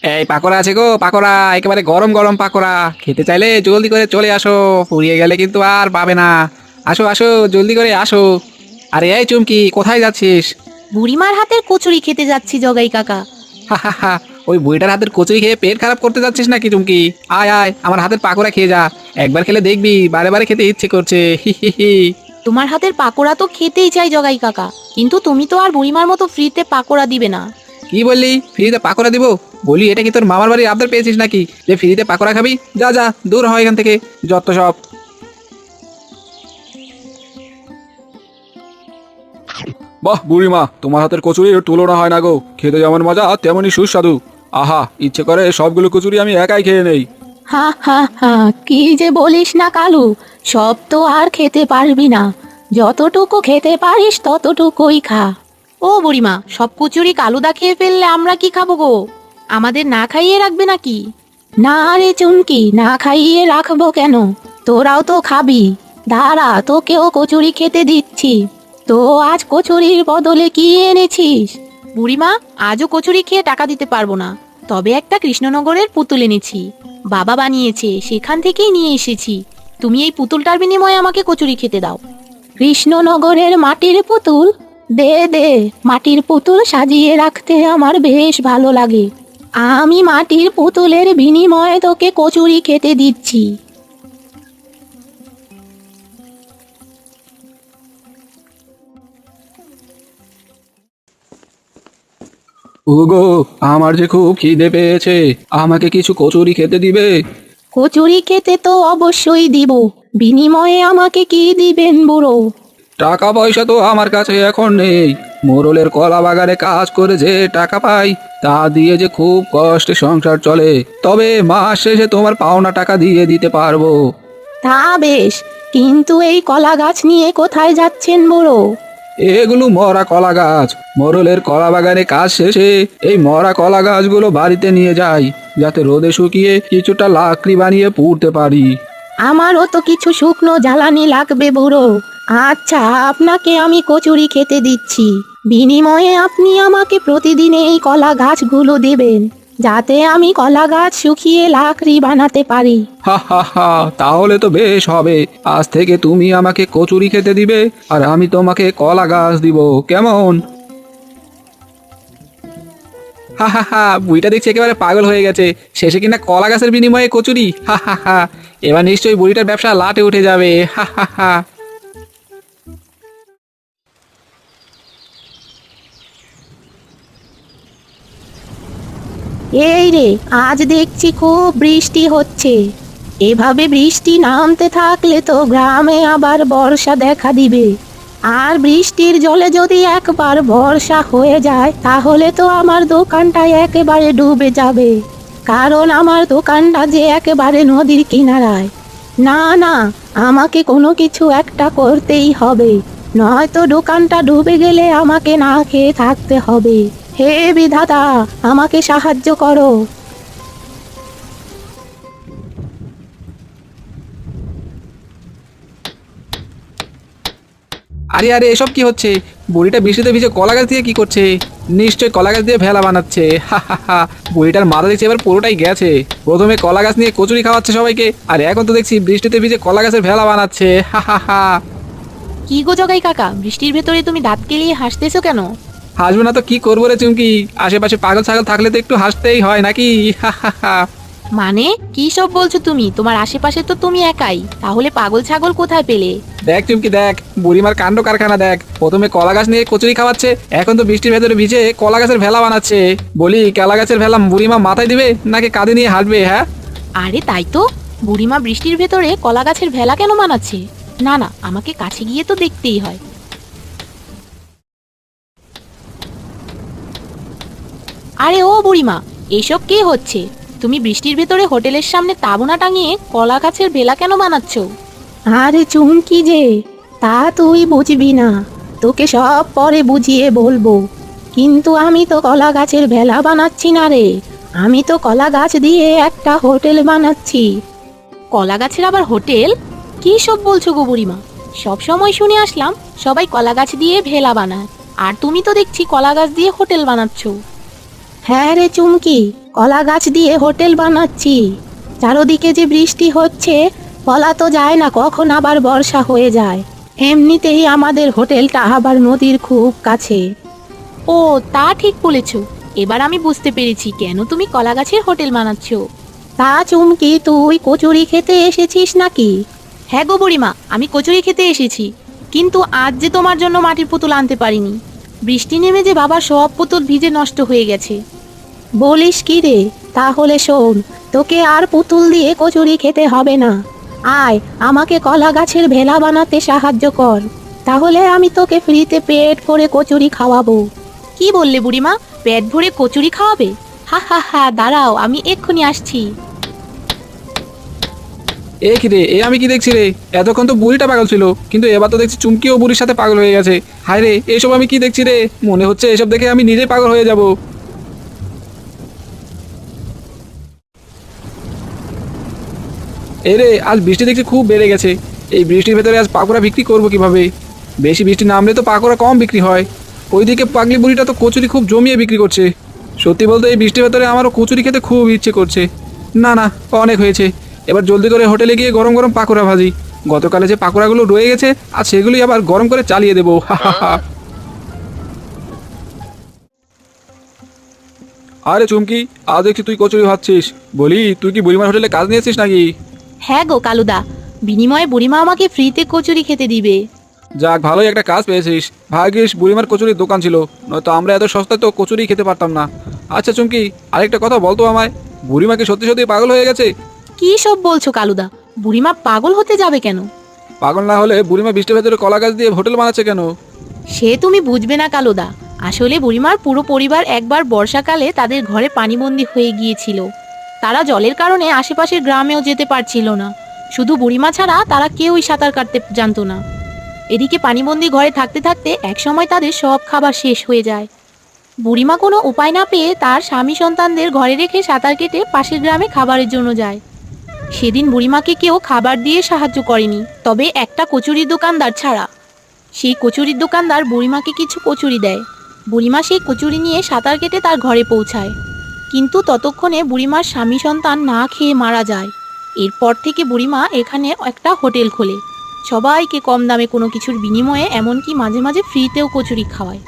এই পাকোড়া আছে গো, পাকোড়া একেবারে গরম গরম পাকোড়া। খেতে চাইলে জলদি করে চলে আসো, ফুরিয়ে গেলে কিন্তু আর পাবে না। আসো আসো, জলদি করে আসো। আরে এই চুমকি, কোথায় যাচ্ছিস? বুড়িমার হাতের কচুরি খেতে যাচ্ছি জগাই কাকা। হা হা হা, ওই বুড়িটার হাতের কচুরি খেয়ে পেট খারাপ করতে যাচ্ছিস নাকি চুমকি? আয় আয়, আমার হাতের পাকোড়া খেয়ে যা। একবার খেলে দেখবি বারে বারে খেতে ইচ্ছে করছে। হি হি হি। তোমার হাতের পাকোড়া তো খেতেই চাই জগাই কাকা, কিন্তু তুমি তো আর বুড়িমার মতো ফ্রিতে পাকোড়া দিবে না। কি বললি, ফ্রিতে পাকোড়া দিব? বলি এটা কি তোর মামার বাড়ির আবদার পেয়েছিস নাকি যে ফ্রিতে পাকোড়া খাবি? যা যা, দূর হয় এখান থেকে, যত সব। বাহ বুড়িমা, তোমার হাতের কচুরির তুলনা হয় না গো। খেতে যেমন মজা তেমনই সুস্বাদু। আহা, ইচ্ছে করে সবগুলো কচুরি আমি একাই খেয়ে নেই। হা হা হা, কি যে বলিস না কালু, সব তো আর খেতে পারবি না। যতটুকু খেতে পারিস ততটুকুই খা। ও বুড়িমা, সব কচুরি কালুদা খেয়ে ফেললে আমরা কি খাবো গো? আমাদের না খাইয়ে রাখবে নাকি? না রে চুমকি, না খাইয়ে রাখবো কেন? তোরাও তো খাবি। দাঁড়া, তোকেও কচুরি খেতে দিচ্ছি। তো আজ কচুরির বদলে কি এনেছিস? বুড়িমা, আজও কচুরি খেয়ে টাকা দিতে পারবো না, তবে একটা কৃষ্ণনগরের পুতুল এনেছি। বাবা বানিয়েছে, সেখান থেকেই নিয়ে এসেছি। তুমি এই পুতুলটার বিনিময়ে আমাকে কচুরি খেতে দাও। কৃষ্ণনগরের মাটির পুতুল? দে দে, মাটির পুতুল সাজিয়ে রাখতে আমার বেশ ভালো লাগে। আমি মাটির পুতুলের বিনিময়ে তোকে কচুরি খেতে দিচ্ছি। ওগো, আমার যে খুব খিদে পেয়েছে, আমাকে কিছু কচুরি খেতে দিবে? কচুরি খেতে তো অবশ্যই দিব, বিনিময়ে আমাকে কি দিবেন বুড়ো? টাকা পয়সা তো আমার কাছে এখন নেই। মোরলের কলা বাগানে কাজ করে যে টাকা পাই, তা দিয়ে যে খুব কষ্টে সংসার চলে। তবে মাস শেষে তোমার পাওনা টাকা দিয়ে দিতে পারবো। তা বেশ, কিন্তু এই কলা গাছ নিয়ে কোথায় যাচ্ছেন বুড়ো? এগুলো মরা কলা গাছ। মোরলের কলা বাগানে কাজ শেষে এই মরা কলা গাছগুলো বাড়িতে নিয়ে যাই, যাতে রোদে শুকিয়ে কিছুটা লাকড়ি বানিয়ে পুড়তে পারি। আমারও তো কিছু শুকনো জ্বালানি লাগবে বুড়ো। আচ্ছা, আপনাকে আমি কচুরি খেতে দিচ্ছি, বিনিময়ে আপনি আমাকে প্রতিদিন এই কলা গাছগুলো দেবেন, যাতে আমি কলা গাছ শুকিয়ে লাকড়ি বানাতে পারি। হা হা হা, তাহলে তো বেশ হবে। আজ থেকে তুমি আমাকে কচুরি খেতে দিবে, আর আমি তোমাকে কলা গাছ দিব, কেমন? হা হা হা, বুড়িটা দেখছি একেবারে পাগল হয়ে গেছে। শেষে কিনা কলা গাছের বিনিময়ে কচুরি। হা হা হা, এবার নিশ্চয়ই বুড়িটার ব্যবসা লাটে উঠে যাবে। হা হা হা। এই রে, আজ দেখছি খুব বৃষ্টি হচ্ছে। এভাবে বৃষ্টি নামতে থাকলে তো গ্রামে আবার বর্ষা দেখা দিবে। আর বৃষ্টির জলে যদি একবার বর্ষা হয়ে যায়, তাহলে তো আমার দোকানটা একেবারে ডুবে যাবে। কারণ আমার দোকানটা যে একেবারে নদীর কিনারায়। না না, আমাকে কোনো কিছু একটা করতেই হবে, নয়তো দোকানটা ডুবে গেলে আমাকে না খেয়ে থাকতে হবে। হে বিধাতা, আমাকে সাহায্য করো। আরে আরে, এসব কি হচ্ছে? বুড়িটা বৃষ্টিতে ভিজে কলা গাছ দিয়ে কি করছে? নিশ্চয়ই কলা গাছ দিয়ে ভেলা বানাচ্ছে। হা হা হা, বুড়িটার মাথা দেখছি এবার পুরোটাই গেছে। প্রথমে কলা গাছ নিয়ে কচুরি খাওয়াচ্ছে সবাইকে, আর এখন তো দেখছি বৃষ্টিতে ভিজে কলা গাছের ভেলা বানাচ্ছে। হা হা হা। কি গো জগাই কাকা, বৃষ্টির ভেতরে তুমি দাঁত কেলিয়ে হাসতেছো কেন? হাসবো না তো কি করবো রে চুমকি? আশেপাশে পাগল ছাগল থাকলে তো একটু হাসতেই হয় নাকি? হা হা হা। মানে কি সব বলছো তুমি? তোমার আশেপাশে তো তুমি একাই, তাহলে পাগল ছাগল কোথায় পেলে? দেখ চুমকি দেখ, বুড়িমার কাণ্ড কারখানা দেখ। প্রথমে কলা গাছ নিয়ে কচুরি খাওয়াচ্ছে, এখন তো বৃষ্টির ভেতরে ভিজে কলা গাছের ভেলা বানাচ্ছে। বলি, কলা গাছের ভেলা বুড়িমা মাথায় দিবে নাকি কাঁধে নিয়ে হাঁটবে? হ্যাঁ, আরে তাই তো, বুড়িমা বৃষ্টির ভেতরে কলা গাছের ভেলা কেন বানাচ্ছে? না না, আমাকে কাছে গিয়ে তো দেখতেই হয়। আরে ও বুড়িমা, এসব কি হচ্ছে? তুমি বৃষ্টির ভেতরে হোটেলের সামনে তাঁবু টাঙিয়ে কলা গাছের ভেলা কেন বানাচ্ছ? আরে চুমকি যে, তা তুই বুঝবি না, তোকে সব পরে বুঝিয়ে বলবো। কিন্তু আমি তো কলা গাছের ভেলা বানাচ্ছি না রে, আমি তো কলা গাছ দিয়ে একটা হোটেল বানাচ্ছি। কলা গাছের আবার হোটেল? কি সব বলছো গো বুড়িমা? সব সময় শুনে আসলাম সবাই কলা গাছ দিয়ে ভেলা বানায়, আর তুমি তো দেখছি কলা গাছ দিয়ে হোটেল বানাচ্ছ। হ্যাঁ রে চুমকি, কলা গাছ দিয়ে হোটেল বানাচ্ছি। চারদিকে যে বৃষ্টি হচ্ছে, বলা তো যায় না কখন আবার বর্ষা হয়ে যায়। এমনিতেই আমাদের হোটেলটা আবার নদীর খুব কাছে। ও, তা ঠিক বলেছো। এবার আমি বুঝতে পেরেছি কেন তুমি কলা গাছের হোটেল বানাচ্ছ। তা চুমকি, তুই কচুরি খেতে এসেছিস নাকি? হ্যাঁ গো বুড়িমা, আমি কচুরি খেতে এসেছি, কিন্তু আজ যে তোমার জন্য মাটির পুতুল আনতে পারিনি। বৃষ্টি নেমে যে বাবার সব পুতুল ভিজে নষ্ট হয়ে গেছে। বলিস কি রে? তাহলে শোন, তোকে আর পুতুল দিয়ে কচুরি খেতে হবে না। আয়, আমাকে কলা গাছের ভেলা বানাতে সাহায্য কর, তাহলে আমি তোকে ফ্রিতে পেট ভরে কচুরি খাওয়াবো। কি বললে বুড়িমা? পেট ভরে কচুরি খাওয়াবে? হা হা হা, দাঁড়াও, আমি এক্ষুনি আসছি। এ কি রে, এ আমি কি দেখছি রে? এতক্ষণ তো বুড়িটা পাগল ছিল, কিন্তু এবার তো দেখছি চুমকিও বুড়ির সাথে পাগল হয়ে গেছে। হায় রে, এসব আমি কি দেখছি রে? মনে হচ্ছে এসব দেখে আমি নিজেই পাগল হয়ে যাব। এ রে, আজ বৃষ্টি দেখছি খুব বেড়ে গেছে। এই বৃষ্টির ভেতরে আজ পাকোড়া বিক্রি করবো কিভাবে? বেশি বৃষ্টি নামলে তো পাকোড়া কম বিক্রি হয়। ওইদিকে পাগলি বুড়িটা তো কচুরি খুব জমিয়ে বিক্রি করছে। সত্যি বলতে এই বৃষ্টির ভেতরে আমারও কচুরি খেতে খুব ইচ্ছে করছে। না না, অনেক হয়েছে। এবার জলদি করে হোটেলে গিয়ে গরম গরম পাকোড়া ভাজি। গতকালে যে পাকোড়াগুলো রয়ে গেছে, আর সেগুলি আবার গরম করে চালিয়ে দেবো। হা হা হা। আরে চুমকি, আজ দেখছি তুই কচুরি ভাজছিস। বলি, তুই কি বুড়িমার হোটেলে কাজ নিয়েছিস নাকি? হ্যাঁ গো কালুদা, বিনিময়ে বুড়িমা আমাকে ফ্রিতে কচুরি খেতে দিবে। যাক, ভালোই একটা কাজ পেয়েছিস। ভাগ্যিস বুড়িমার কচুরির দোকান ছিল, নয়তো আমরা এত সস্তায় তো কচুরি খেতে পারতাম না। আচ্ছা চুমকি, আরেকটা কথা বলতো আমায়, বুড়িমা কি সত্যি সত্যি পাগল হয়ে গেছে? কি সব বলছো কালুদা? বুড়িমা পাগল হতে যাবে কেন? পাগল না হলে বুড়িমা বৃষ্টির ভেতরে কলা গাছ দিয়ে হোটেল বানাচ্ছে কেন? সে তুমি বুঝবে না কালুদা। আসলে বুড়িমার পুরো পরিবার একবার বর্ষাকালে তাদের ঘরে পানিবন্দী হয়ে গিয়েছিল। তারা জলের কারণে আশেপাশের গ্রামেও যেতে পারছিল না। শুধু বুড়িমা ছাড়া তারা কেউই সাঁতার কাটতে জানতো না। এদিকে পানিবন্দী ঘরে থাকতে থাকতে একসময় তাদের সব খাবার শেষ হয়ে যায়। বুড়িমা কোনো উপায় না পেয়ে তার স্বামী সন্তানদের ঘরে রেখে সাঁতার কেটে পাশের গ্রামে খাবারের জন্য যায়। সেদিন বুড়িমাকে কেউ খাবার দিয়ে সাহায্য করেনি, তবে একটা কচুরির দোকানদার ছাড়া। সেই কচুরির দোকানদার বুড়িমাকে কিছু কচুরি দেয়। বুড়িমা সেই কচুরি নিয়ে সাঁতার কেটে তার ঘরে পৌঁছায়। কিন্তু ততক্ষণে বুড়িমার স্বামী সন্তান না খেয়ে মারা যায়। এরপর থেকে বুড়িমা এখানে একটা হোটেল খোলে। সবাইকে কম দামে কোনো কিছুর বিনিময়ে, এমনকি মাঝে মাঝে ফ্রিতেও কচুরি খাওয়ায়।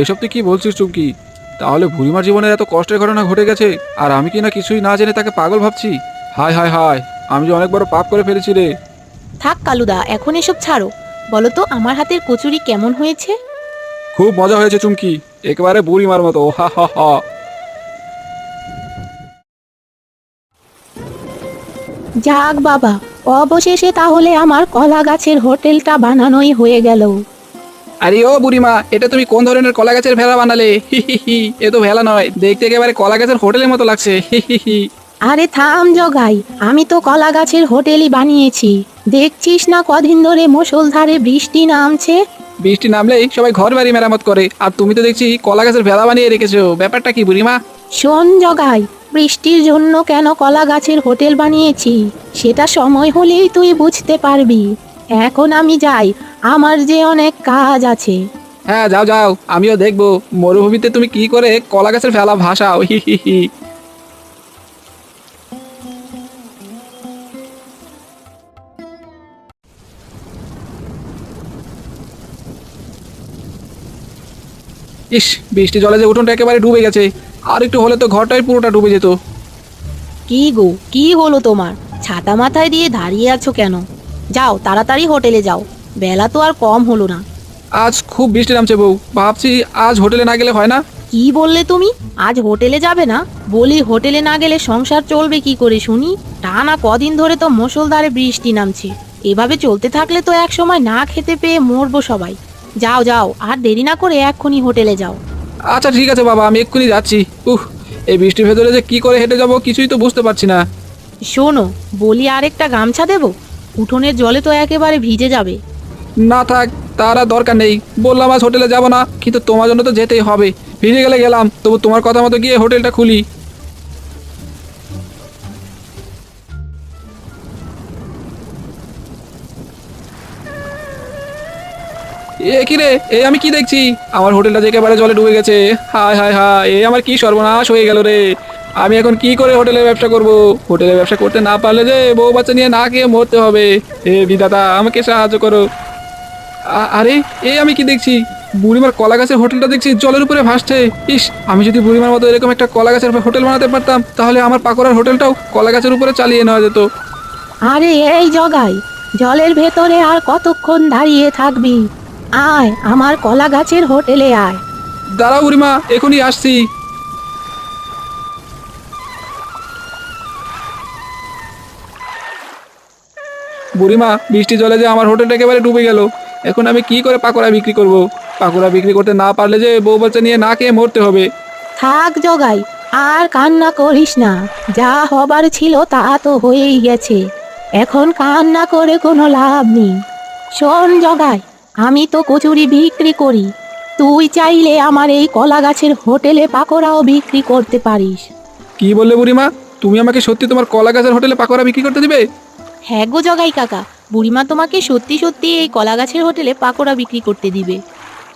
এসব তুই কি বলছিস চুমকি? তাহলে বুড়িমার জীবনে এত কষ্টের ঘটনা ঘটে গেছে, আর আমি কি না কিছুই না জেনে তাকে পাগল ভাবছি? হায় হায় হায়, আমি যে অনেক বড় পাপ করে ফেলেছি রে। থাক কালুদা, এখন এসব ছাড়ো। বলো তো আমার হাতের কচুরি কেমন হয়েছে? খুব মজা হয়েছে চুমকি, একেবারে বুড়িমার মতো। হা হা হা। যাক বাবা, অবশেষে তাহলে আমার কলা গাছের হোটেলটা বানানোই হয়ে গেল। আরে ও বুড়িমা, এটা তুমি কোন ধরনের কলা গাছের ভেলা বানালে? হি হি হি, এ তো ভেলা নয়, দেখতে একেবারে কলা গাছের হোটেলের মতো লাগছে। হি হি হি। আরে থাম জগাই, আমি তো কলা গাছের হোটেলই বানিয়েছি। দেখছিস না কদিন ধরে মুষলধারে বৃষ্টি নামছে। বৃষ্টি নামলেই সবাই ঘর বাড়ি মেরামত করে, আর তুমি তো দেখছি কলা গাছের ভেলা বানিয়ে রেখেছো। ব্যাপারটা কি বুড়িমা? শোন জগাই, বৃষ্টির জন্য কেন কলা গাছের হোটেল বানিয়েছি সেটা সময় হলেই তুই বুঝতে পারবি। এখন আমি যাই, আমার যে অনেক কাজ আছে। হ্যাঁ যাও যাও, আমিও দেখবো মরুভূমিতে তুমি কি করে কলা গাছের ভেলা ভাসাও। হি হি হি। ইস, বৃষ্টি জলে যে উঠোনটা একেবারে ডুবে গেছে। আর একটু হলে তো ঘরটাই পুরোটা ডুবে যেত। কি গো, কি হলো তোমার? ছাতা মাথায় দিয়ে দাঁড়িয়ে আছো কেন? যাও তাড়াতাড়ি হোটেলে যাও, বেলা তো আর কম হলো না। আজ খুব বৃষ্টি নামছে বউ, ভাবছি আজ হোটেলে না গেলে হয় না। কি বললে তুমি? আজ হোটেলে যাবে না? বলি, হোটেলে না গেলে সংসার চলবে কি করে শুনি? টানা কদিন ধরে তো মুষলধারে বৃষ্টি নামছে। এভাবে চলতে থাকলে তো এক সময় না খেতে পেয়ে মরবো সবাই। যাও যাও, আর দেরি না করে এক্ষুনি হোটেলে যাও। আচ্ছা ঠিক আছে বাবা, আমি এক্ষুনি যাচ্ছি। এই বৃষ্টির ভেতরে যে কি করে হেঁটে যাবো কিছুই তো বুঝতে পারছি না। শোনো, বলি আরেকটা গামছা দেবো? উঠোনের জলে তো একেবারে ভিজে যাবে। না থাক, তার আর দরকার নেই। বললাম আজ হোটেলে যাব না, কিন্তু তোমার জন্য তো যেতেই হবে। ভিজে গেলে গেলাম, তবু তোমার কথা মতো গিয়ে হোটেলটা খুলি। এ কি রে, এ আমি কি দেখছি? আমার হোটেলটা যে একেবারে জলে ডুবে গেছে। হায় হায় হায়, এ আমার কি সর্বনাশ হয়ে গেল রে। আমি এখন কি করে হোটেলের ব্যবসা করব? হোটেলের ব্যবসা করতে না পারলে যে বউ বাচ্চা নিয়ে না খেয়ে মরতে হবে। হে বিধাতা, আমাকে সাহায্য করো। আরে আমি কি দেখছি? বুড়িমার কলা গাছের হোটেলটা দেখছি জলের উপরে ভাসছে। ইস, আমি যদি বুড়িমার মতো এরকম একটা কলা গাছের হোটেল বানাতে পারতাম, তাহলে আমার পাকোড়ার হোটেলটাও কলা গাছের উপরে চালিয়ে নেওয়া যেত। আরে এই জগাই, জলের ভেতরে আর কতক্ষণ দাঁড়িয়ে থাকবি? আয় আমার কলা গাছের হোটেলে আয়। দাঁড়াও বুড়িমা, এখনই আসছি। বুড়িমা, বৃষ্টি জলে যে আমার হোটেলটা একেবারে ডুবে গেল। এখন আমি কি করে পাকোড়া বিক্রি করব? পাকোড়া বিক্রি করতে না পারলে যে বউ বাচ্চা নিয়ে না খেয়ে মরতে হবে। থাক জগাই, আর কান্না করিস না। যা হবার ছিল তা তো হয়েই গেছে, এখন কান্না করে কোনো লাভ নেই। শোন জগাই, আমি তো কচুরি বিক্রি করি। তুই চাইলে আমার এই কলা গাছের হোটেলে পাকোড়াও বিক্রি করতে পারিস। কি বললে বুড়িমা? তুমি আমাকে সত্যি তোমার কলা গাছের হোটেলে পাকোড়া বিক্রি করতে দিবে? হ্যাঁ গো জগাই কাকা, বুড়িমা তোমাকে সত্যি সত্যি এই কলা গাছের হোটেলে পাকোড়া বিক্রি করতে দিবে।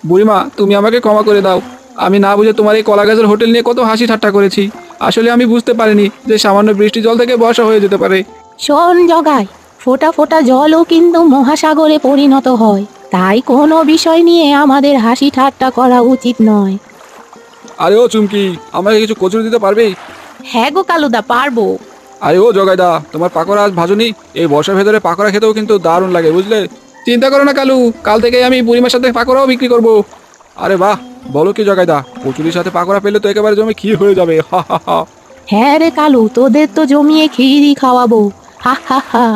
বুড়িমা, তুমি আমাকে ক্ষমা করে দাও। আমি না বুঝে তোমার এই কলা গাছের হোটেল নিয়ে কত হাসি ঠাট্টা করেছি। আসলে আমি বুঝতে পারিনি যে সামান্য বৃষ্টি জল থেকে বর্ষা হয়ে যেতে পারে। শোন জগাই, ফোঁটা ফোঁটা জলও কিন্তু মহাসাগরে পরিণত হয়, তাই কোনো বিষয় নিয়ে আমাদের হাসি ঠাট্টা করা উচিত নয়। আরে ও চুমকি, আমাকে কিছু কচুরি দিতে পারবে? হ্যাঁ গো কালুদা, পারবো। আরে ও জগাইদা, তোমার পাকোড়া আজ ভাজুনি? এই বর্ষার ভেতরে পাকোড়া খেতেও কিন্তু দারুণ লাগে, বুঝলে? চিন্তা করো না কালু, কাল থেকে আমি বুড়িমার সাথে পাকোড়াও বিক্রি করব। আরে বাহ, বলো কি জগাইদা, কচুরির সাথে পাকোড়া পেলে তো একেবারে জমে ক্ষীর হয়ে যাবে। হা হা হা। হ্যাঁ রে কালু, তোদের তো জমিয়ে খিরি খাওয়াবো। হা হা হা।